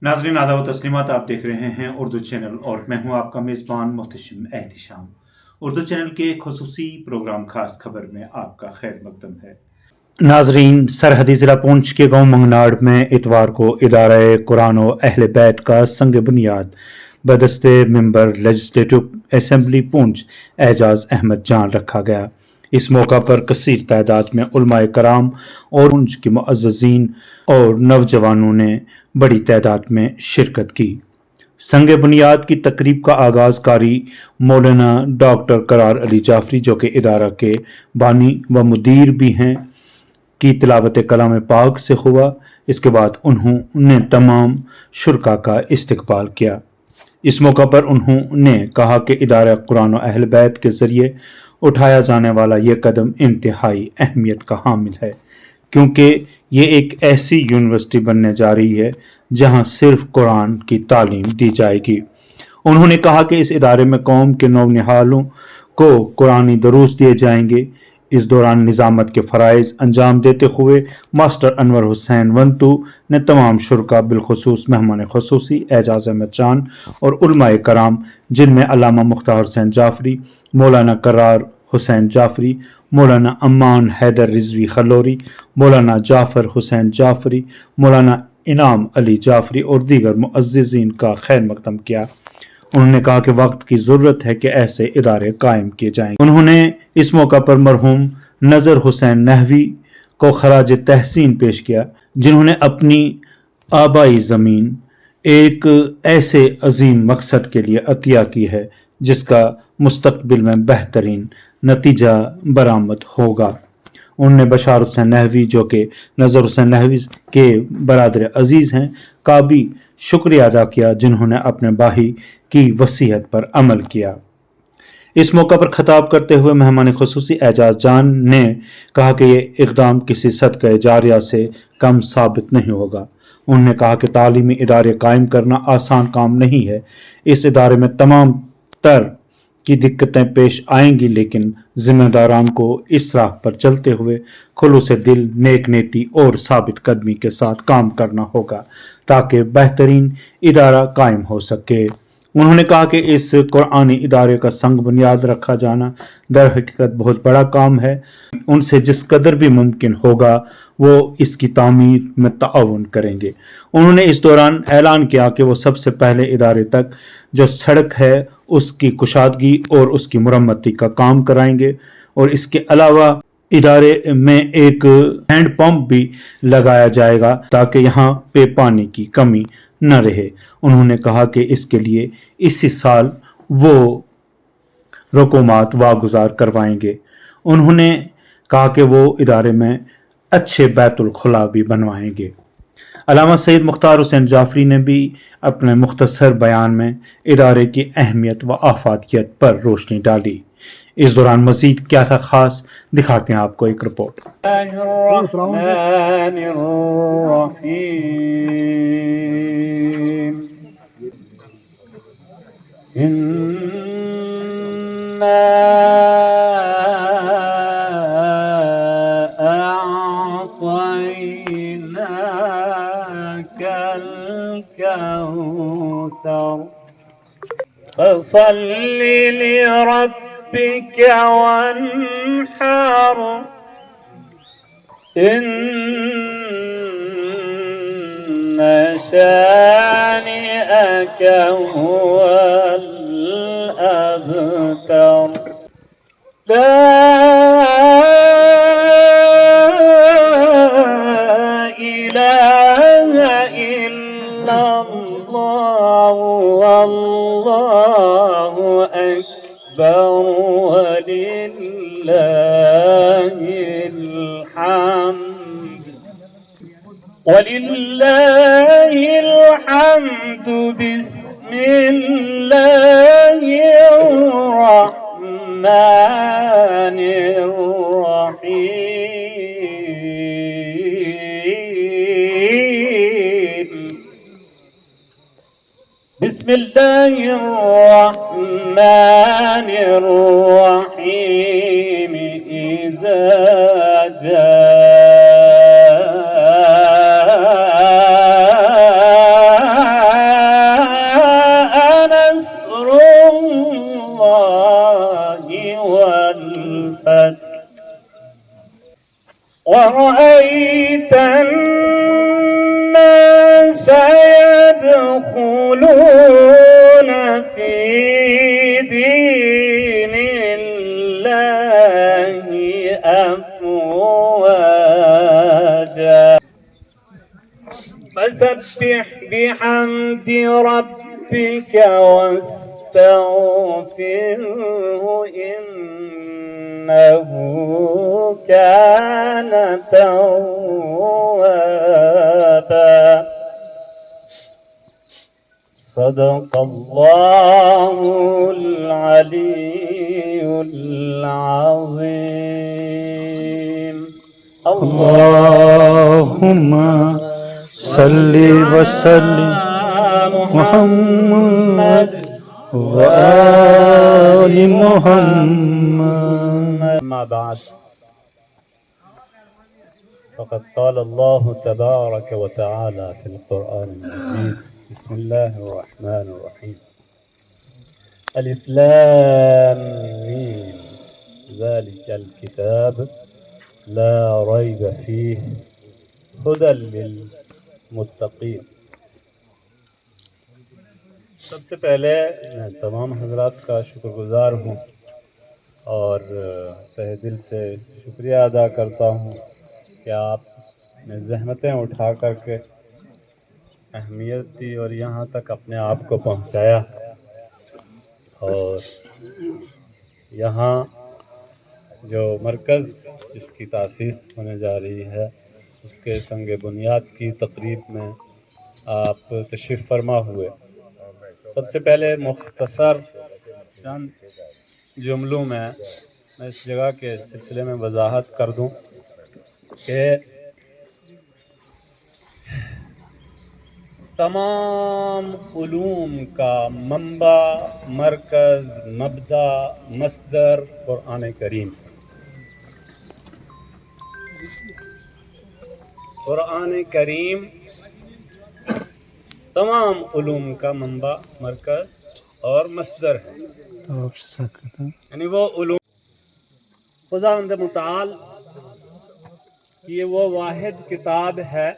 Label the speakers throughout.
Speaker 1: नाज़रीन आदाब व तस्लीमात, आप देख रहे हैं उर्दू चैनल और मैं हूं आपका मेज़बान मोहतशिम एहतिशाम। उर्दू चैनल के खुसूसी प्रोग्राम खास खबर में आपका खैर मकदम है। नाज़रीन, सरहदी ज़िला पूंछ के गांव मंगनाड़ में इतवार को इदारा कुरान व अहले बैत का संग बुनियाद बदस्ते मेंबर लेजिस्लेटिव असेंबली पूंछ एजाज अहमद जान रखा गया। इस मौका पर कसीर तादाद में उलमाए कराम और पूंछ के मुअज़्ज़िज़ीन और नौजवानों ने बड़ी तादाद में शिरकत की। संग बुनियाद की तकरीब का आगाज़ कारी मौलाना डॉक्टर करार अली जाफरी, जो कि इदारा के बानी व मुदीर भी हैं, की तिलावत कलाम पाक से हुआ। इसके बाद उन्होंने तमाम शुरका का इस्तकबाल किया। इस मौका पर उन्होंने कहा कि इदारा कुरान व अहल बैत के ज़रिए उठाया जाने वाला ये कदम इंतहाई अहमियत का हामिल है, क्योंकि ये एक ऐसी यूनिवर्सिटी बनने जा रही है जहां सिर्फ कुरान की तालीम दी जाएगी। उन्होंने कहा कि इस इदारे में कौम के नौनिहालों को कुरानी दुरूस दिए जाएंगे। इस दौरान निज़ामत के फ़राइज़ अंजाम देते हुए मास्टर अनवर हुसैन वंतू ने तमाम शुरका बिलखुसूस मेहमान खुसूसी एजाज अहमद जान और उलमाए कराम, जिनमें अल्लामा मुख्तार हुसैन जाफरी, मौलाना करार हुसैन जाफरी, मौलाना अम्मान हैदर रिजवी खलोरी, मौलाना जाफ़र हुसैन जाफरी, मौलाना इनाम अली जाफरी और दीगर मुअज़्ज़िज़ीन का खैर मकदम किया। उन्होंने कहा कि वक्त की ज़रूरत है कि ऐसे इदारे कायम किए जाएंगे। उन्होंने इस मौका पर मरहूम नज़र हुसैन नहवी को खराज तहसीन पेश किया, जिन्होंने अपनी आबाई ज़मीन एक ऐसे अजीम मकसद के लिए अतिया की है जिसका मुस्तकबिल में बेहतरीन नतीजा बरामद होगा। उन्होंने बशार हुसैन नहवी, जो कि नज़र हुसैन नहवी के बरादर अजीज़ हैं, का भी शुक्रिया अदा किया, जिन्होंने अपने बाही की वसीयत पर अमल किया। इस मौका पर खिताब करते हुए मेहमान खुसूसी एजाज जान ने कहा कि ये इक़दाम किसी सदक़े जारिया से कम साबित नहीं होगा। उन्होंने कहा कि तालीमी इदारे कायम करना आसान काम नहीं है। इस इदारे में तमाम तर की दिक्कतें पेश आएंगी, लेकिन जिम्मेदारान को इस राह पर चलते हुए खुलूस दिल, नेक नीति और साबित कदमी के साथ काम करना होगा ताकि बेहतरीन इदारा कायम हो सके। उन्होंने कहा कि इस कुरानी इदारे का संग बुनियाद रखा जाना दर हकीकत बहुत बड़ा काम है। उनसे जिस कदर भी मुमकिन होगा वो इसकी तामीर में ताउन करेंगे। उन्होंने इस दौरान ऐलान किया कि वो सबसे पहले इदारे तक जो सड़क है उसकी कुशादगी और उसकी मुरम्मती का काम कराएंगे, और इसके अलावा इदारे में एक हैंड पंप भी लगाया जाएगा ताकि यहाँ पे पानी की कमी न रहे। उन्होंने कहा कि इसके लिए इसी साल वो रकूमात वागुजार करवाएंगे। उन्होंने कहा कि वो इदारे में अच्छे बैतुल खुला भी बनवाएंगे। अल्लामा सैयद मुख्तार हुसैन जाफरी ने भी अपने मुख्तसर बयान में इदारे की अहमियत व आफातियत पर रोशनी डाली। इस दौरान मजीद क्या था खास, दिखाते हैं आपको एक रिपोर्ट।
Speaker 2: فصل لربك وانحر إن شانئك هو الأبتر لا إله إلا الله والله أكبر ولله الحمد بسم الله الرحمن الرحيم بسم الله الرحمن الرحيم إذا جاء يدخلون في دين الله أفواجا فسبح بحمد ربك واستغفره إنه كان توابا صدق الله العلي العظيم
Speaker 1: اللهم صل وسلم محمد وآل محمد.
Speaker 2: أما بعد فقد قال الله تبارك وتعالى في القرآن المجيد بسم الله الرحمن الرحيم ألف لام ميم ذلك الكتاب لا ريب فيه هدى للمتقين. سب سے پہلے میں تمام حضرات کا شکر گزار ہوں اور تہ دل سے شکریہ ادا کرتا ہوں کہ آپ نے زحمتیں اٹھا کر کے اہمیت دی اور یہاں تک اپنے آپ کو پہنچایا اور یہاں جو مرکز جس کی تاسیس ہونے جا رہی ہے اس کے سنگ بنیاد کی تقریب میں آپ تشریف فرما ہوئے. سب سے پہلے مختصر چند جملوں میں اس جگہ کے سلسلے میں وضاحت کر دوں کہ تمام علوم کا منبع، مرکز، مبدا، مصدر قرآن کریم. قرآن کریم تمام علوم کا منبع، مرکز اور مصدر ہے. یعنی وہ علوم خداوند متعال یہ وہ واحد کتاب ہے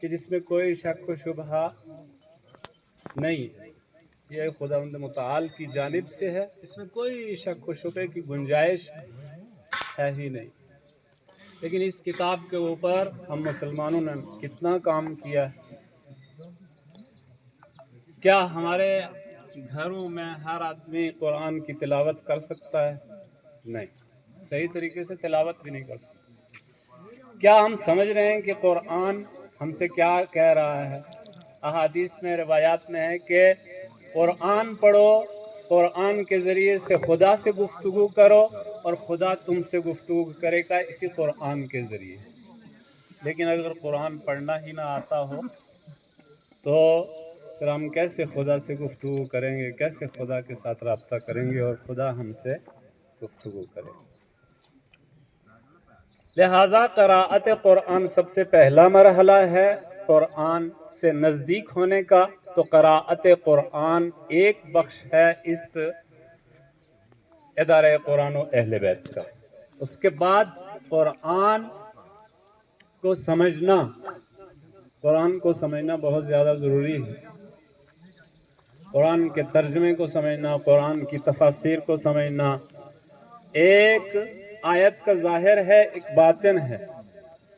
Speaker 2: کہ جس میں کوئی شک و شبہ نہیں. یہ خداوند متعال کی جانب سے ہے، اس میں کوئی شک و شبہ کی گنجائش ہے ہی نہیں. لیکن اس کتاب کے اوپر ہم مسلمانوں نے کتنا کام کیا ہے. کیا ہمارے گھروں میں ہر آدمی قرآن کی تلاوت کر سکتا ہے؟ نہیں، صحیح طریقے سے تلاوت بھی نہیں کر سکتا. کیا ہم سمجھ رہے ہیں کہ قرآن ہم سے کیا کہہ رہا ہے؟ احادیث میں، روایات میں ہے کہ قرآن پڑھو، قرآن کے ذریعے سے خدا سے گفتگو کرو اور خدا تم سے گفتگو کرے گا اسی قرآن کے ذریعے. لیکن اگر قرآن پڑھنا ہی نہ آتا ہو تو پھر ہم کیسے خدا سے گفتگو کریں گے، کیسے خدا کے ساتھ رابطہ کریں گے اور خدا ہم سے گفتگو کرے گا. لہٰذا قراءت قرآن سب سے پہلا مرحلہ ہے قرآن سے نزدیک ہونے کا. تو قراءت قرآن ایک بخش ہے اس ادارہ قرآن و اہل بیت کا. اس کے بعد قرآن کو سمجھنا، قرآن کو سمجھنا بہت زیادہ ضروری ہے. قرآن کے ترجمے کو سمجھنا، قرآن کی تفاسیر کو سمجھنا. ایک آیت کا ظاہر ہے، ایک باطن ہے.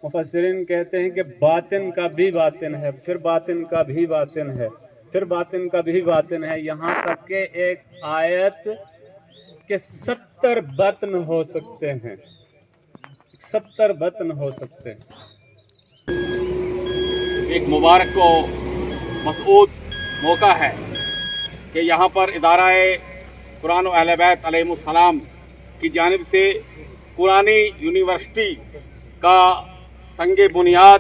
Speaker 2: مفسرین کہتے ہیں کہ باطن کا بھی باطن ہے، پھر باطن کا بھی باطن ہے، پھر باطن کا بھی باطن ہے، یہاں تک کہ ایک آیت کے 70 باطن ہو سکتے ہیں. 70 باطن ہو سکتے ہیں.
Speaker 3: ایک مبارک و مسعود موقع ہے کہ یہاں پر ادارہ قرآن و اہل بیت علیہ السلام کی جانب سے قرآنی یونیورسٹی کا سنگ بنیاد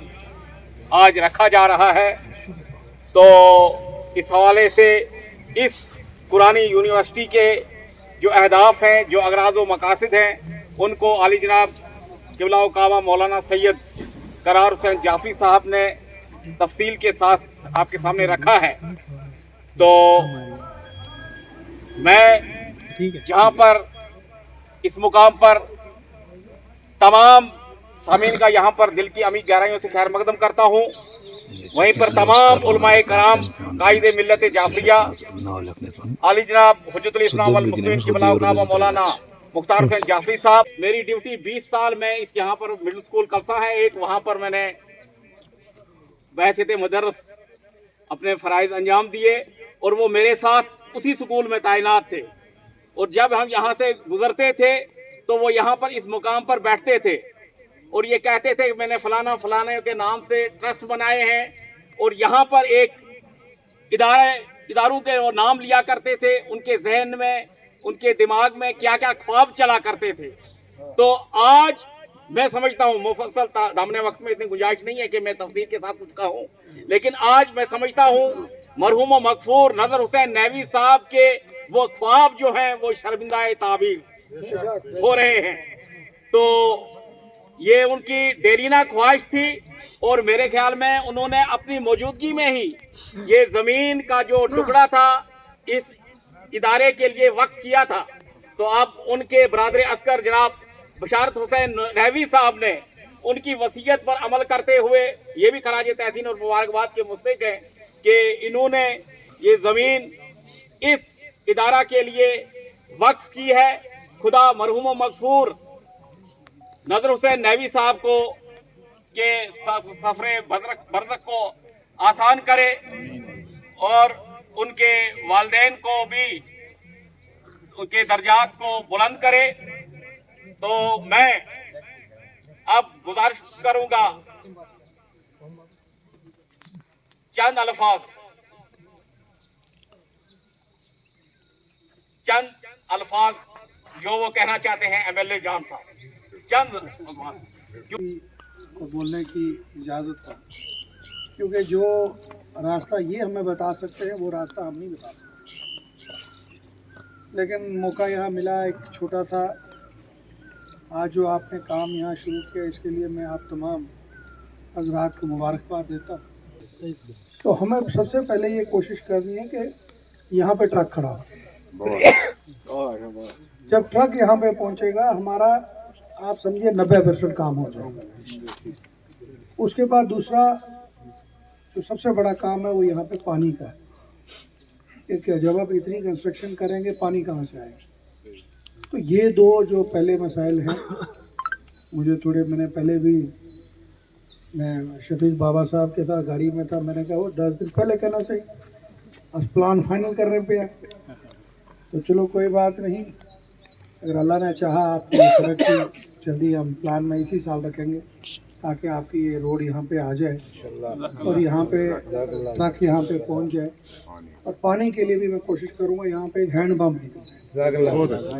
Speaker 3: آج رکھا جا رہا ہے. تو اس حوالے سے اس قرآنی یونیورسٹی کے جو اہداف ہیں، جو اغراض و مقاصد ہیں، ان کو عالی جناب قبلہ و کعبہ مولانا سید قرار حسین جعفری صاحب نے تفصیل کے ساتھ آپ کے سامنے رکھا ہے. تو میں جہاں پر اس مقام پر تمام سامعین کا یہاں پر دل کی عمیق گہرائیوں سے خیر مقدم کرتا ہوں वहीं पर तमाम उलमाए कराम कायदे मिल्लत जाफरिया आली जनाब हुज्जतुल इस्लाम वल मुस्लिमीन क़िबला जनाब मौलाना मुख्तार हुसैन जाफरी साहब। मेरी ड्यूटी 20 साल में इस यहाँ पर मिडिल स्कूल कलसा है एक, वहाँ पर मैंने बहसीत मुदर्रिस अपने फ़राइज़ अंजाम दिए और वो मेरे साथ उसी स्कूल में तैनात थे। और जब हम यहाँ से गुजरते थे तो वो यहाँ पर इस मुकाम पर बैठते थे और ये कहते थे कि मैंने फलाना फलाने के नाम से ट्रस्ट बनाए हैं, और यहाँ पर एक इदारों के वो नाम लिया करते थे। उनके जहन में, उनके दिमाग में क्या क्या ख्वाब चला करते थे। तो आज मैं समझता हूँ, मुफस्सल दामने वक्त में इतनी गुंजाइश नहीं है कि मैं तफसील के साथ कुछ कहूँ, लेकिन आज मैं समझता हूँ मरहूम मगफूर नज़र हुसैन नहवी साहब के वो ख्वाब जो हैं वो शर्मिंदा ताबीर हो रहे हैं। तो ये उनकी देरीना ख्वाहिश थी और मेरे ख्याल में उन्होंने अपनी मौजूदगी में ही ये ज़मीन का जो टुकड़ा था इस इदारे के लिए वक्फ किया था। तो अब उनके बरादर अस्कर जनाब बशारत हुसैन नहवी साहब ने उनकी वसीयत पर अमल करते हुए ये भी खराज तहसीन और मुबारकबाद के मुस्तहिक हैं कि इन्होंने ये ज़मीन इस इदारा के लिए वक्फ की है। खुदा मरहूम मगफूर नज़र हुसैन नहवी साहब को के सफ़रे बरज़ख को आसान करे और उनके वालिदैन को भी उनके दर्जात को बुलंद करे। तो मैं अब गुजारिश करूंगा चंद अल्फाज जो वो कहना चाहते हैं MLA जान साहब, चंद अल्फाज
Speaker 4: को बोलने की इजाज़त है, क्योंकि जो रास्ता ये हमें बता सकते हैं वो रास्ता हम नहीं बता सकते। लेकिन मौका यहाँ मिला एक छोटा सा, आज जो आपने काम यहाँ शुरू किया इसके लिए मैं आप तमाम हज़रात को मुबारकबाद देता हूँ। तो हमें सबसे पहले ये कोशिश करनी है कि यहाँ पे ट्रक खड़ा हो। जब ट्रक यहाँ पे पहुँचेगा हमारा आप समझिए 90% काम हो जाएगा। उसके बाद दूसरा जो सबसे बड़ा काम है वो यहाँ पे पानी का है, क्योंकि जब आप इतनी कंस्ट्रक्शन करेंगे पानी कहाँ से आएगा। तो ये दो जो पहले मसाइल हैं, मुझे थोड़े मैंने पहले भी मैं शफीक बाबा साहब के साथ गाड़ी में था, मैंने कहा वो 10 दिन पहले कहना सही, आज प्लान फाइनल करने पे है। तो चलो कोई बात नहीं, अगर अल्लाह ने चाहा आपकी सड़क की जल्दी हम प्लान में इसी साल रखेंगे ताकि आपकी ये रोड यहाँ पे आ जाए और यहाँ पे ट्रक यहाँ पे पहुँच जाए। और पानी के लिए भी मैं कोशिश करूँगा यहाँ पे एक हैंड पम्प निकल जाए,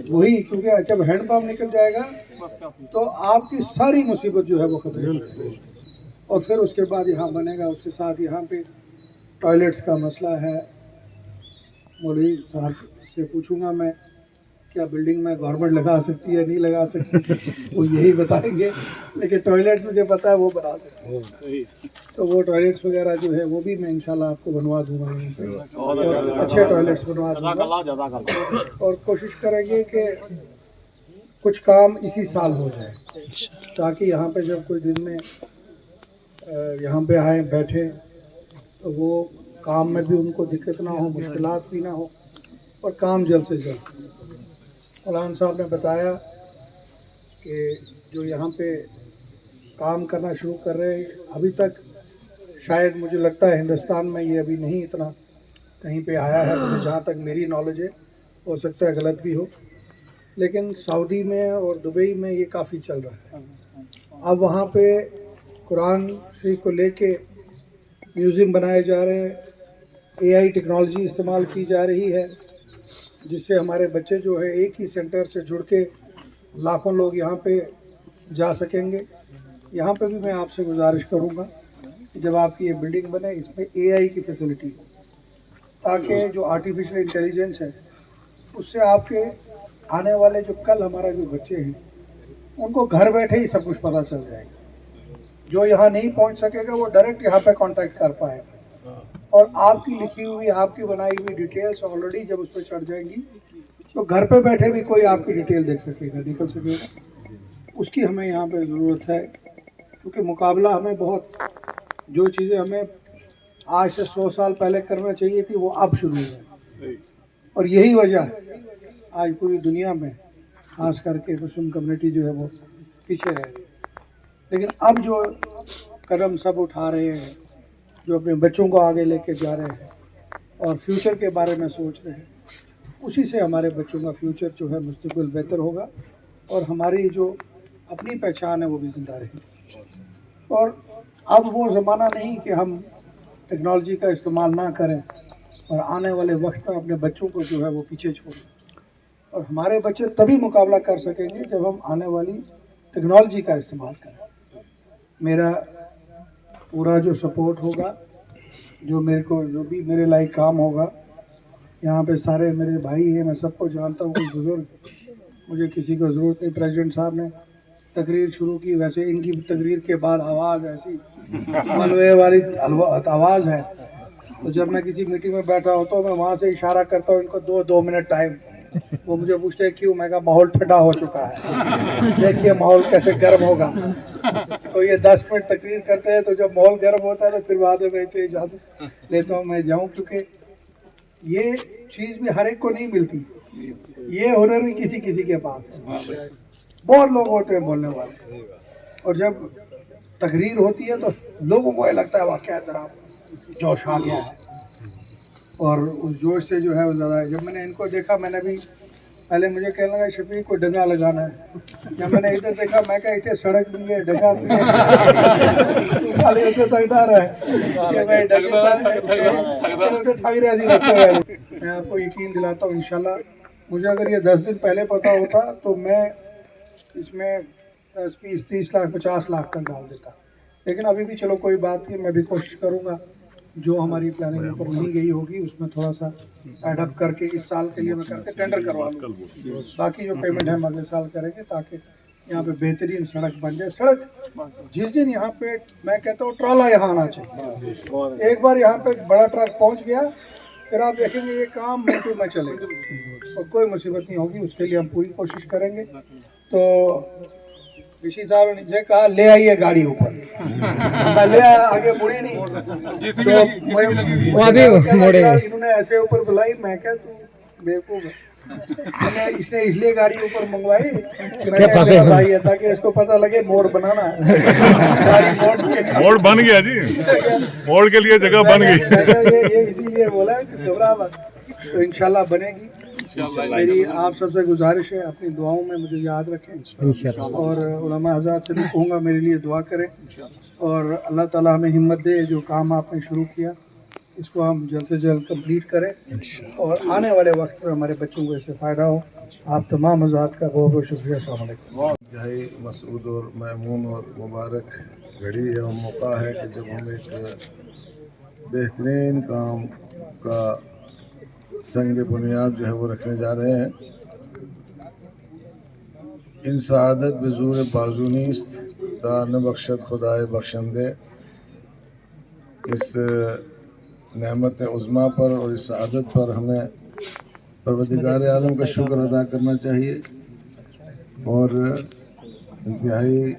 Speaker 4: वही, क्योंकि जब हैंड पम्प निकल जाएगा तो आपकी सारी मुसीबत जो है वो खत्म हो जाएगी। और फिर उसके बाद यहाँ बनेगा, उसके साथ यहाँ पे टॉयलेट्स का मसला है। मौलवी साहब से पूछूंगा मैं क्या बिल्डिंग में गवर्नमेंट लगा सकती है नहीं लगा सकती, वो यही बताएंगे, लेकिन टॉयलेट्स मुझे पता है वो बना सकते हैं। तो वो टॉयलेट्स वगैरह जो है वो भी मैं इंशाल्लाह आपको बनवा दूंगा, और अच्छे टॉयलेट्स बनवा दूंगा। और कोशिश करेंगे कि कुछ काम इसी साल हो जाए ताकि यहाँ पे जब कोई दिन में यहाँ पे आए बैठे तो वो काम में भी उनको दिक्कत ना हो, मुश्किलात भी ना हो और काम जल्द से जल्द। मौलाना साहब ने बताया कि जो यहाँ पे काम करना शुरू कर रहे हैं, अभी तक शायद मुझे लगता है हिंदुस्तान में ये अभी नहीं इतना कहीं पे आया है, मुझे जहाँ तक मेरी नॉलेज है, हो सकता है गलत भी हो, लेकिन सऊदी में और दुबई में ये काफ़ी चल रहा है। अब वहाँ पे कुरान शरीफ को लेके म्यूज़ियम बनाए जा रहे हैं, AI टेक्नोलॉजी इस्तेमाल की जा रही है, जिससे हमारे बच्चे जो है एक ही सेंटर से जुड़ के लाखों लोग यहाँ पे जा सकेंगे। यहाँ पे भी मैं आपसे गुजारिश करूँगा कि जब आपकी ये बिल्डिंग बने इसमें AI की फैसिलिटी हो, ताकि जो आर्टिफिशियल इंटेलिजेंस है उससे आपके आने वाले जो कल हमारा जो बच्चे हैं उनको घर बैठे ही सब कुछ पता चल जाएगा। जो यहाँ नहीं पहुँच सकेगा वो डायरेक्ट यहाँ पे कांटेक्ट कर पाएगा, और आपकी लिखी हुई आपकी बनाई हुई डिटेल्स ऑलरेडी जब उस पर चढ़ जाएंगी तो घर पे बैठे भी कोई आपकी डिटेल देख सकेगा, निकल सकेगा। उसकी हमें यहाँ पे ज़रूरत है, क्योंकि मुकाबला हमें बहुत, जो चीज़ें हमें आज से 100 साल पहले करना चाहिए थी, वो अब शुरू हुआ। और यही वजह है आज पूरी दुनिया में खास करके मुस्लिम कम्युनिटी जो है वो पीछे रह रही है। लेकिन अब जो कदम सब उठा रहे हैं, जो अपने बच्चों को आगे लेके जा रहे हैं और फ्यूचर के बारे में सोच रहे हैं, उसी से हमारे बच्चों का फ्यूचर जो है मुस्तकबिल बेहतर होगा और हमारी जो अपनी पहचान है वो भी ज़िंदा रहेगी। और अब वो ज़माना नहीं कि हम टेक्नोलॉजी का इस्तेमाल ना करें और आने वाले वक्त में अपने बच्चों को जो है वो पीछे छोड़ें। और हमारे बच्चे तभी मुकाबला कर सकेंगे जब हम आने वाली टेक्नोलॉजी का इस्तेमाल करें। मेरा पूरा जो सपोर्ट होगा, जो भी मेरे लायक काम होगा, यहाँ पे सारे मेरे भाई हैं, मैं सबको जानता हूँ, कोई बुज़ुर्ग, मुझे किसी को ज़रूरत नहीं। प्रेसिडेंट साहब ने तकरीर शुरू की, वैसे इनकी तकरीर के बाद आवाज़ ऐसी मलबे वाली आवाज़ है, तो जब मैं किसी मीटिंग में बैठा होता हूँ मैं वहाँ से इशारा करता हूँ इनको 2 मिनट टाइम। वो मुझे पूछते हैं क्यों? मैं कहा माहौल ठंडा हो चुका है, देखिए माहौल कैसे गर्म होगा। तो ये 10 मिनट तकरीर करते हैं, तो जब माहौल गर्म होता है तो फिर बाद में इनसे इजाज़त लेता हूँ मैं जाऊँ, क्योंकि ये चीज़ भी हर एक को नहीं मिलती, ये हुनर भी किसी किसी के पास है। बहुत लोग होते हैं बोलने वाले, और जब तकरीर होती है तो लोगों को ये लगता है वाह क्या ज़रा जोश आ गया है, और उस जोश से जो है वो ज़्यादा है। जब मैंने इनको देखा, मैंने भी पहले मुझे कहने लगा शफीक को डंगा लगाना है, जब मैंने इधर देखा मैं कहा इसे सड़क भी है, डंगा भी है, खाली उसे तक डर है कि मैं ठग रहा रास्ते। मैं आपको यकीन दिलाता हूँ इंशाल्लाह, मुझे अगर ये 10 दिन पहले पता होता तो मैं इसमें 10, 20, 30 लाख 50 लाख तक डाल देता। लेकिन अभी भी चलो कोई बात नहीं, मैं भी कोशिश करूँगा जो हमारी प्लानिंग ऊपर नहीं गई होगी उसमें थोड़ा सा एडअप करके इस साल के लिए मैं करके टेंडर करवा लूँ। बाकी जो पेमेंट है हम अगले साल करेंगे, ताकि यहाँ पे बेहतरीन सड़क बन जाए। सड़क जिस दिन यहाँ पे, मैं कहता हूँ ट्रॉला यहाँ आना चाहिए। एक बार यहाँ पे बड़ा ट्रक पहुँच गया, फिर आप देखेंगे ये काम मिनटों में चलेगा और कोई मुसीबत नहीं होगी। उसके लिए हम पूरी कोशिश करेंगे। तो ऋषि साहब ने से कहा ले आइए गाड़ी ऊपर, मैं ले आया, आगे मुड़ी नहीं। तो इन्होंने ऐसे ऊपर बुलाई, मैं क्या तू बेवकूफ है, इसने इसलिए गाड़ी ऊपर मंगवाई भाई है ताकि इसको पता लगे मोड़ बनाना है।
Speaker 5: मोड़ बन गया जी, मोड़ के लिए जगह बन गई।
Speaker 4: ये इसीलिए बोला है कि घबरा मत, तो इंशाल्लाह बनेगी। मेरी आप सबसे गुजारिश है अपनी दुआओं में मुझे याद रखें, और उलमा हज़रात से भी कहूँगा मेरे लिए दुआ करें, और अल्लाह ताला हमें हिम्मत दे, जो काम आपने शुरू किया इसको हम जल्द से जल्द कंप्लीट करें, और आने वाले वक्त में हमारे बच्चों को इससे फ़ायदा हो। आप तमाम हज़रात का बहुत बहुत शुक्रिया। अस्सलाम वालेकुम।
Speaker 6: इंतहाई मसऊद और ममून और मुबारक घड़ी है और मौका है कि जब हम एक बेहतरीन काम का संग बुनियाद जो है वो रखने जा रहे हैं। इन सआदत बज़ूर बाजू नीस्त दार न बख्शत खुदाए बख्शंदे। इस नेमत उज़्मा पर और इस सआदत पर हमें परवरदिगार आलम का शुक्र अदा करना चाहिए, और इंतहाई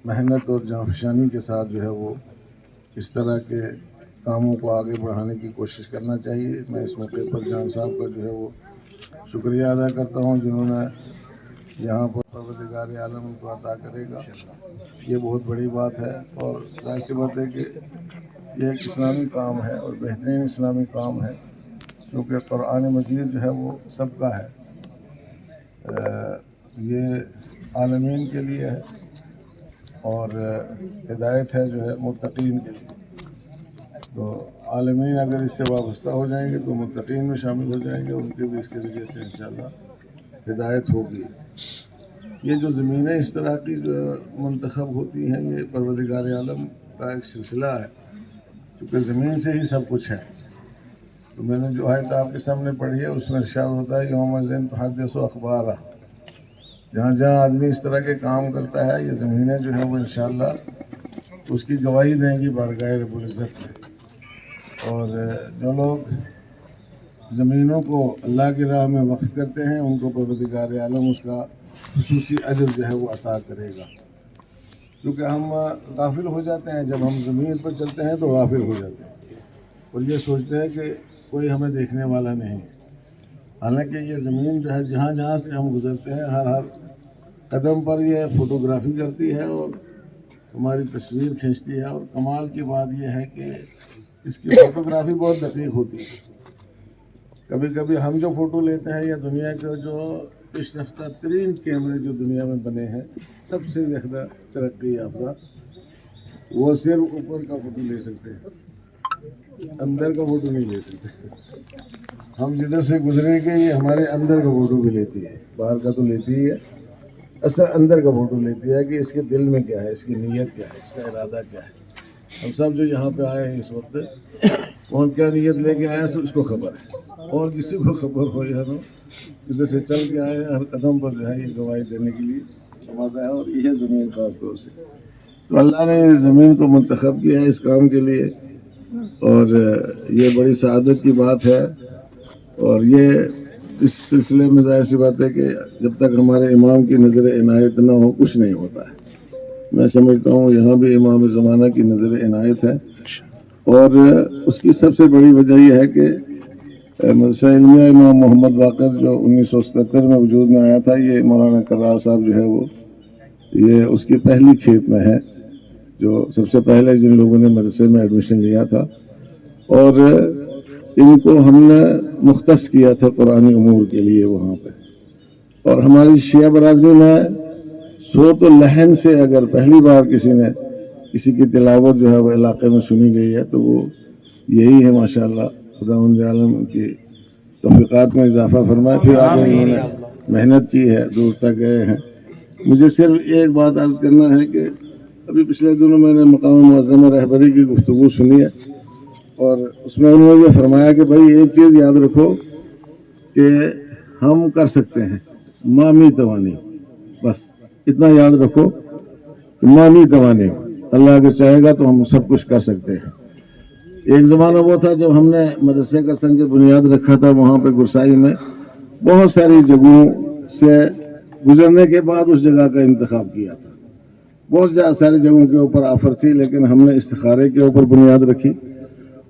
Speaker 6: मेहनत और जाँफशानी के साथ जो है वो इस तरह के कामों को आगे बढ़ाने की कोशिश करना चाहिए। मैं इस मौके पर जान साहब का जो है वो शुक्रिया अदा करता हूँ, जिन्होंने यहाँ पर परवरदिगार आलम उनको अता करेगा, ये बहुत बड़ी बात है। और जाहिर सी बात है कि ये एक इस्लामी काम है और बेहतरीन इस्लामी काम है, क्योंकि कुरान मजीद जो है वो सबका है, ये आलमीन के लिए है, और हिदायत है जो है मुत्तकीन के लिए। तो आलमीन अगर इससे वाबस्ता हो जाएंगे तो मुत्तकीन में शामिल हो जाएंगे, उनके भी इसके ज़रिए से इंशाअल्लाह हिदायत होगी। ये जो ज़मीनें इस तरह की जो मुंतखब होती हैं, ये परवरदिगार आलम का एक सिलसिला है, क्योंकि ज़मीन से ही सब कुछ है। तो मैंने जो आयत आपके सामने पढ़ी है उसमें इरशाद होता है यौम तुहद्दिसु अखबारा। जहाँ जहाँ आदमी इस तरह के काम करता है, ये ज़मीनें जो है वो इंशाअल्लाह उसकी गवाही देंगी बारगाह रब्बुल इज़्ज़त में। और जो लोग ज़मीनों को अल्लाह की राह में वक़्फ़ करते हैं, उनको परवरदिगार आलम उसका खुसूसी अजर जो है वो अता करेगा। क्योंकि हम गाफिल हो जाते हैं, जब हम ज़मीन पर चलते हैं तो गाफिल हो जाते हैं, اور یہ سوچتے ہیں کہ کوئی ہمیں دیکھنے والا نہیں ہے. حالانکہ یہ زمین جو ہے جہاں جہاں سے ہم گزرتے ہیں ہر قدم پر یہ فوٹوگرافی کرتی ہے اور ہماری تصویر کھینچتی ہے. اور کمال کی بات یہ ہے کہ اس کی فوٹوگرافی بہت دقیق ہوتی ہے. کبھی کبھی ہم جو فوٹو لیتے ہیں یا دنیا کے جو پیش رفتہ ترین کیمرے جو دنیا میں بنے ہیں سب سے زیادہ ترقی یافتہ، وہ صرف اوپر کا فوٹو لے سکتے ہیں، اندر کا فوٹو نہیں لے سکتے. ہم جدھر سے گزرے کہ یہ ہمارے اندر کا فوٹو بھی لیتی ہے، باہر کا تو لیتی ہی ہے، اصل اندر کا فوٹو لیتی ہے کہ اس کے دل میں کیا ہے، اس کی نیت کیا ہے، اس کا ارادہ کیا ہے. ہم سب جو یہاں پہ آئے ہیں اس وقت کون کیا نیت لے کے آیا اس کو خبر ہے، اور کسی کو خبر ہو یا نہ، جدھر سے چل کے آئے ہیں ہر قدم پر جو ہے یہ گواہی دینے کے لیے آمادہ ہے. اور یہ زمین خاص طور سے تو اللہ نے اس زمین کو منتخب کیا ہے اس کام کے لیے، اور یہ بڑی سعادت کی بات ہے. اور یہ اس سلسلے میں ظاہر سی بات ہے کہ جب تک ہمارے امام کی نظر عنایت نہ ہو کچھ نہیں ہوتا ہے. میں سمجھتا ہوں یہاں بھی امام زمانہ کی نظر عنایت ہے، اور اس کی سب سے بڑی وجہ یہ ہے کہ مدرسہ علمیہ امام محمد باقر جو 1977 میں وجود میں آیا تھا، یہ مولانا کرار صاحب جو ہے وہ یہ اس کی پہلی کھیپ میں ہے، جو سب سے پہلے جن لوگوں نے مدرسے میں ایڈمیشن لیا تھا. اور ان کو ہم نے مختص کیا تھا قرآنی امور کے لیے وہاں پہ. اور ہماری شیعہ برادری میں صوت و لحن سے اگر پہلی بار کسی کی تلاوت جو ہے وہ علاقے میں سنی گئی ہے تو وہ یہی ہے. ماشاءاللہ خداوند عالم کی توفیقات میں اضافہ فرمائے. پھر آگے انہوں نے محنت کی ہے، دور تک گئے ہیں. مجھے صرف ایک بات عرض کرنا ہے کہ ابھی پچھلے دنوں میں نے مقام معظم رہبری کی گفتگو سنی ہے، اور اس میں انہوں نے یہ فرمایا کہ بھائی ایک چیز یاد رکھو کہ ہم کر سکتے ہیں مامی توانی، بس اتنا یاد رکھو کہ مامی توانی، اللہ اگر چاہے گا تو ہم سب کچھ کر سکتے ہیں. ایک زمانہ وہ تھا جب ہم نے مدرسے کا سنگ بنیاد رکھا تھا وہاں پہ گرسائی میں، بہت ساری جگہوں سے گزرنے کے بعد اس جگہ کا انتخاب کیا تھا. بہت زیادہ ساری جگہوں کے اوپر آفر تھی، لیکن ہم نے استخارے کے اوپر بنیاد رکھی،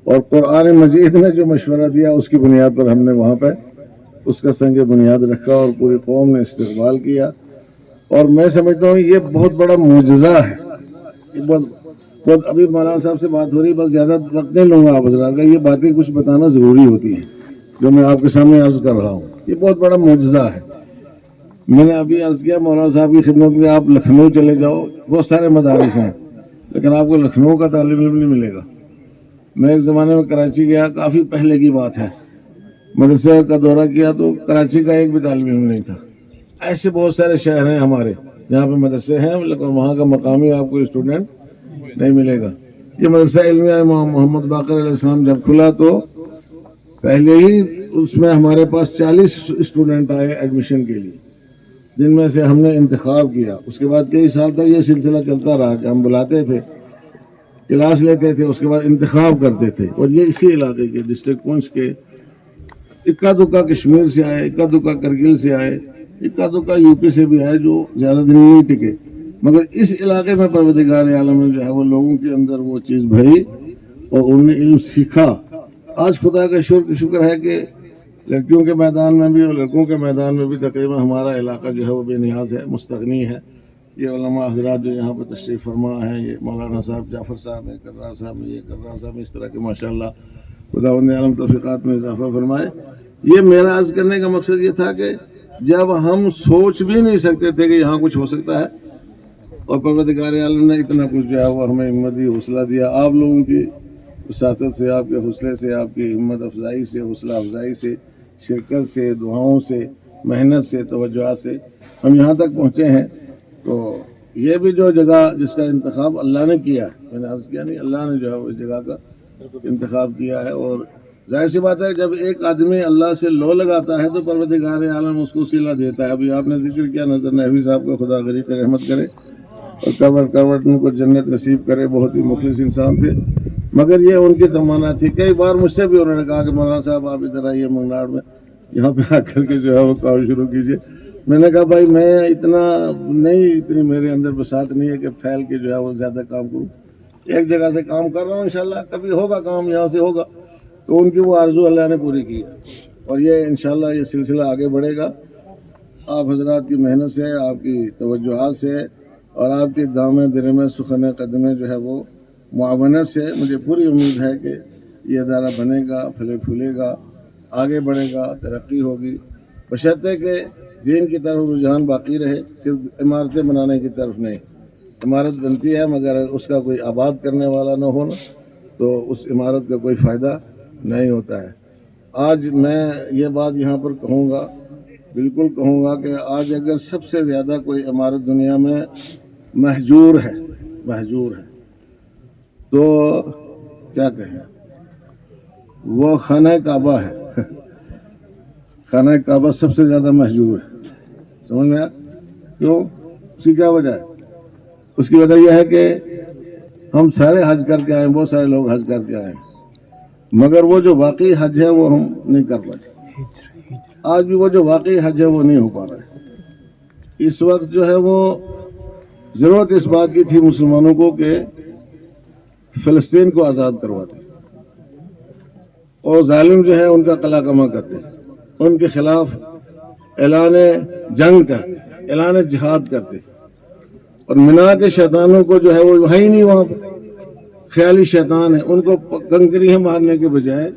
Speaker 6: اور قرآن مجید نے جو مشورہ دیا اس کی بنیاد پر ہم نے وہاں پہ اس کا سنگ بنیاد رکھا، اور پوری قوم نے استقبال کیا. اور میں سمجھتا ہوں یہ بہت بڑا معجزہ ہے. یہ بہت ابھی مولانا صاحب سے بات ہو رہی، بس زیادہ وقت نہیں لوں گا آپ حضرات کا، یہ باتیں کچھ بتانا ضروری ہوتی ہیں جو میں آپ کے سامنے عرض کر رہا ہوں. یہ بہت بڑا معجزہ ہے. میں نے ابھی عرض کیا مولانا صاحب کی خدمت میں، آپ لکھنؤ چلے جاؤ، بہت سارے مدارس ہیں لیکن آپ کو لکھنؤ کا طالب علم نہیں ملے گا. میں ایک زمانے میں کراچی گیا، کافی پہلے کی بات ہے، مدرسے کا دورہ کیا تو کراچی کا ایک بھی طالب علم نہیں تھا. ایسے بہت سارے شہر ہیں ہمارے جہاں پہ مدرسے ہیں لیکن وہاں کا مقامی آپ کو اسٹوڈنٹ نہیں ملے گا. یہ مدرسہ علمیہ امام محمد باقر علیہ السلام جب کھلا تو پہلے ہی اس میں ہمارے پاس 40 اسٹوڈنٹ آئے ایڈمیشن کے لیے، جن میں سے ہم نے انتخاب کیا. اس کے بعد کئی سال تک یہ سلسلہ چلتا رہا کہ ہم بلاتے تھے، کلاس لیتے تھے، اس کے بعد انتخاب کرتے تھے. اور یہ اسی علاقے کے ڈسٹرکٹ پونچھ کے اکا دکا کشمیر سے آئے، اکا دکا کرگل سے آئے، اکا دکا یو پی سے بھی آئے جو زیادہ دن نہیں ٹکے، مگر اس علاقے میں پروردگار عالم نے جو ہے وہ لوگوں کے اندر وہ چیز بھری اور انہوں نے علم سیکھا. آج خدا کا شکر ہے کہ لڑکیوں کے میدان میں بھی اور لڑکوں کے میدان میں بھی تقریباً ہمارا علاقہ جو ہے وہ بے نیاز ہے، مستغنی ہے. یہ علماء حضرات جو یہاں پہ تشریف فرما ہیں، یہ مولانا صاحب جعفر صاحب ہیں، کرار صاحب ہیں، یہ کرار صاحب ہیں، اس طرح کے ماشاءاللہ خداوند عالم توفیقات میں اضافہ فرمائے. یہ میرا عرض کرنے کا مقصد یہ تھا کہ جب ہم سوچ بھی نہیں سکتے تھے کہ یہاں کچھ ہو سکتا ہے، اور پروردگار عالم نے اتنا کچھ جو ہے وہ ہمیں ہمت دی، حوصلہ دیا. آپ لوگوں کی وساطت سے، آپ کے حوصلے سے، آپ کی ہمت افزائی سے، حوصلہ افزائی سے، شرکت سے، دعاؤں سے، محنت سے، توجہ سے ہم یہاں تک پہنچے ہیں. تو یہ بھی جو جگہ جس کا انتخاب اللہ نے کیا ہے، میں نے عرض کیا نہیں، اللہ نے جو ہے اس جگہ کا انتخاب کیا ہے. اور ظاہر سی بات ہے جب ایک آدمی اللہ سے لو لگاتا ہے تو پروردگار عالم اس کو صلہ دیتا ہے. ابھی آپ نے ذکر کیا نظر نحوی صاحب کو خدا غریب رحمت کرے اور کروٹ ان کو جنت نصیب کرے، بہت ہی مخلص انسان تھے، مگر یہ ان کی تمنا تھی. کئی بار مجھ سے بھی انہوں نے کہا کہ مولانا صاحب آپ ادھر آئیے منگناڑ میں، یہاں پہ آ کر کے جو ہے وہ کام شروع کیجیے. میں نے کہا بھائی میں اتنی میرے اندر بساط نہیں ہے کہ پھیل کے جو ہے وہ زیادہ کام کروں. एक जगह से काम कर रहा हूँ, इंशाल्लाह कभी होगा काम, यहाँ से होगा, तो उनकी वो आरज़ू अल्लाह ने पूरी की है। और ये इंशाल्लाह ये सिलसिला आगे बढ़ेगा। आप हजरात की मेहनत से, आपकी तवज्जुहात से और आपके दामे दिरमे सुखने कदमे जो है वो मुआवनत से मुझे पूरी उम्मीद है कि ये अदारा बनेगा, फले फूलेगा, आगे बढ़ेगा, तरक्की होगी, बशर्ते कि दीन की तरफ रुझान बाकी रहे, सिर्फ इमारतें बनाने की तरफ नहीं। इमारत बनती है मगर उसका कोई आबाद करने वाला न होना तो उस इमारत का कोई फ़ायदा नहीं होता है। आज मैं ये बात यहाँ पर कहूँगा, बिल्कुल कहूँगा कि आज अगर सबसे ज़्यादा कोई इमारत दुनिया में महजूर है तो क्या कहें, वो खाना काबा है। खाना काबा सबसे ज़्यादा महजूर है। समझ में आया? क्यों? उसकी क्या वजह है? उसकी वजह यह है कि हम सारे हज करके आए, बहुत सारे लोग हज करके आए, मगर वो जो वाकई हज है वो हम नहीं कर पाए। आज भी वो जो वाकई हज है वो नहीं हो पा रहा है। इस वक्त जो है वो ज़रूरत इस बात की थी मुसलमानों को कि फ़लस्तीन को आज़ाद करवाते और जालिम जो है उनका कला कमा करते, उनके खिलाफ ऐलान जंग कर, ऐलान जिहाद करते, और मिना के शैतानों को जो है वो वहाँ ही नहीं, वहाँ पर ख्याली शैतान है, उनको कंकरियाँ मारने के बजाय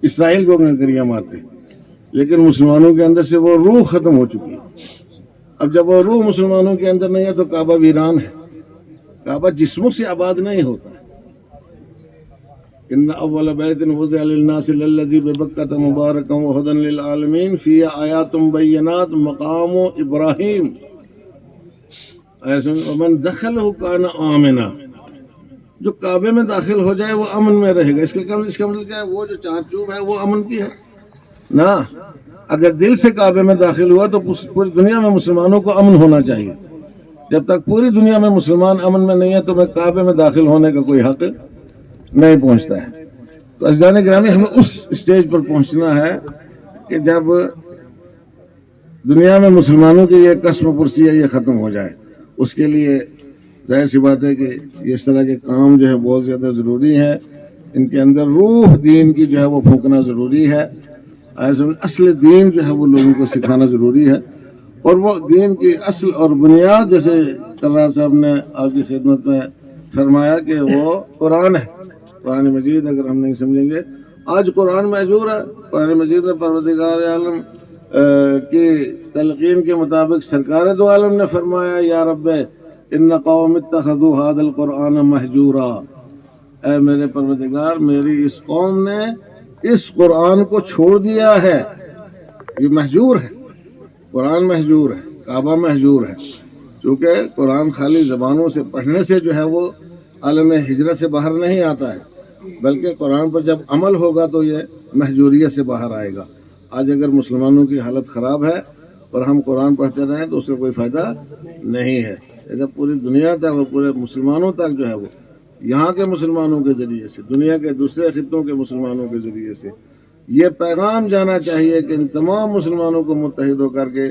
Speaker 6: इसराइल को कंकरियाँ मारते। लेकिन मुसलमानों के अंदर से वो रूह ख़त्म हो चुकी है। अब जब वो रूह मुसलमानों के अंदर नहीं है तो काबा वीरान है। काबा जिस्मों से आबाद नहीं होता। इन्ना अव्वल बैतिन वुज़िअ लिन्नासि लल्लज़ी बिबक्कत मुबारकन व हुदन लिल आलमीन फ़ीही आयातुम बय्यिनात मक़ामु इब्राहीम वमन दखलहु काना आमिना। जो काबे में दाखिल हो जाए वो अमन में रहेगा। इसका मतलब क्या है? वो जो चारचूब है वो अमन की है ना। अगर दिल से काबे में दाखिल हुआ तो पूरी दुनिया में मुसलमानों को अमन होना चाहिए। जब तक पूरी दुनिया में मुसलमान अमन में नहीं है तो मैं काबे में दाखिल होने का कोई हक नहीं पहुंचता है। तो अज़ीज़ान गिरामी, हमें उस स्टेज पर पहुंचना है कि जब दुनिया में मुसलमानों की ये कस्म पुरसी है ये ख़त्म हो जाए। उसके लिए जाहिर सी बात है कि इस तरह के काम जो है बहुत ज़्यादा ज़रूरी है। इनके अंदर रूह दीन की जो है वो फूंकना ज़रूरी है। असल दीन जो है वो लोगों को सिखाना ज़रूरी है। और वो दीन की असल और बुनियाद, जैसे कर्रा साहब ने आपकी खिदमत में फरमाया कि वो कुरान है, कुरान मजीद। अगर हम नहीं समझेंगे, आज कुरान महजूर है। कुरान मजीद में परवरदिगार आलम की तलकीन के मुताबिक सरकार दो आलम ने फरमाया, या रब्बे इन्न कौम इत्तखज़ू हादल कुरान महजूरा। ऐ मेरे परवरदिगार, मेरी इस कौम ने इस कुरान को छोड़ दिया है। ये महजूर है, कुरान महजूर है, काबा महजूर है। क्योंकि कुरान खाली ज़बानों से पढ़ने से जो है वो आलम हिजरत से बाहर नहीं आता है, बल्कि कुरान पर जब अमल होगा तो ये महजूरियत से बाहर आएगा। आज अगर मुसलमानों की हालत ख़राब है और हम कुरान पढ़ते रहें तो उसका कोई फ़ायदा नहीं है। ऐसा पूरी दुनिया तक और पूरे मुसलमानों तक जो है वो यहाँ के मुसलमानों के ज़रिए से, दुनिया के दूसरे खित्तों के मुसलमानों के ज़रिए से ये पैगाम जाना चाहिए कि इन तमाम मुसलमानों को मुत्तहिद होकर के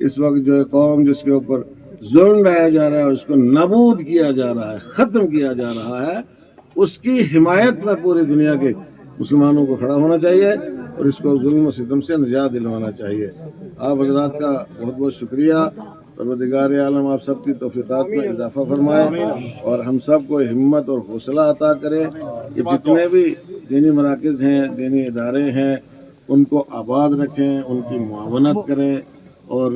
Speaker 6: इस वक्त जो है कौम जिसके ऊपर जुल्म ढाया जा रहा है, उसको नाबूद किया जा रहा है, ख़त्म किया जा रहा है, उसकी हिमायत में पूरी दुनिया के मुसलमानों को खड़ा होना चाहिए और इसको जुल्म सितम से निजात दिलवाना चाहिए। आप हज़रात का बहुत बहुत शुक्रिया। परवरदिगार आलम आप सब की तौफीक़ात में इजाफ़ा फरमाए और हम सब को हिम्मत और हौसला अता करे कि जितने भी दीनी मराकज़ हैं, दीनी इदारे हैं, उनको आबाद रखें, उनकी मुआवनत करें और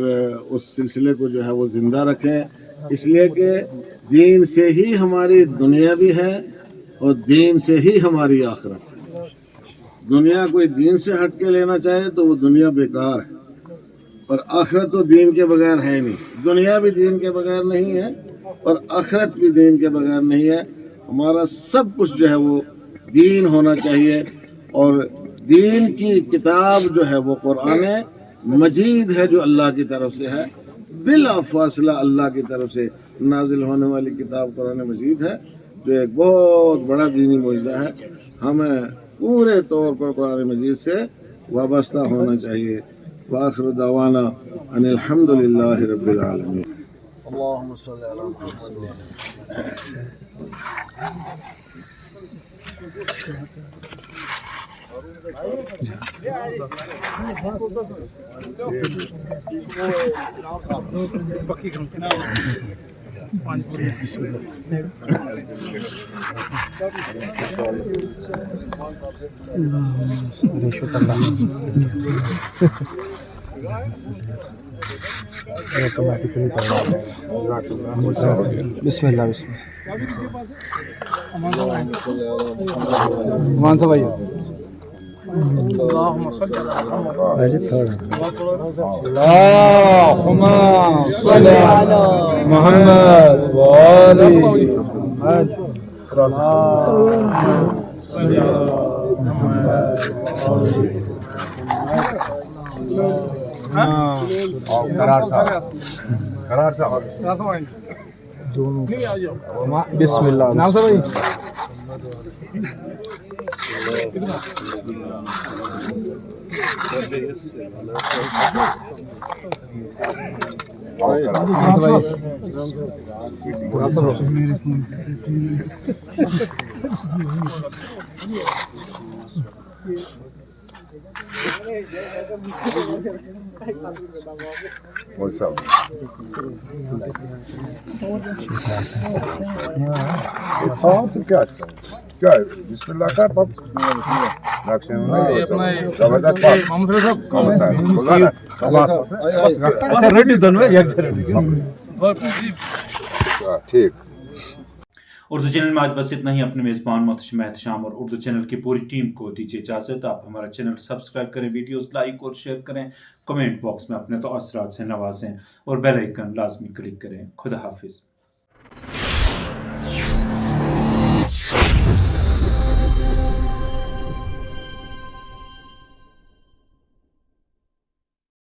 Speaker 6: उस सिलसिले को जो है वो ज़िंदा रखें। इसलिए कि दीन से ही हमारी दुनिया भी है और दीन से ही हमारी आखिरत है। दुनिया कोई दीन से हट के लेना चाहे तो वो दुनिया बेकार है, और आखिरत तो दीन के बगैर है नहीं। दुनिया भी दीन के बगैर नहीं है और आखिरत भी दीन के बगैर नहीं है। हमारा सब कुछ जो है वो दीन होना चाहिए। और दीन की किताब जो है वो कुरान मजीद है, जो अल्लाह की तरफ से है, बिला फासला अल्लाह की तरफ से नाजिल होने वाली किताब कुरान मजीद है, जो एक बहुत बड़ा दीनी मुआजिज़ा है। हमें पूरे तौर पर कुरान मजीद से वाबस्ता होना चाहिए। वाखिर दावाना अनिल हम्दुलिल्लाहि रब्बिल आलमीन। اللهم صل على محمد
Speaker 4: بسم اللہ بسم اللہ نام سے بھائی
Speaker 6: کیا بسم اللہ کر ٹھیک
Speaker 1: اردو چینل میں آج بس اتنا ہی. اپنے میزبان محتشم احتشام اور اردو چینل کی پوری ٹیم کو دیجیے اجازت. آپ ہمارا چینل سبسکرائب کریں, ویڈیوز لائک اور شیئر کریں, کمنٹ باکس میں اپنے تاثرات سے نوازیں اور بیل آئیکن لازمی کلک کریں. خدا حافظ.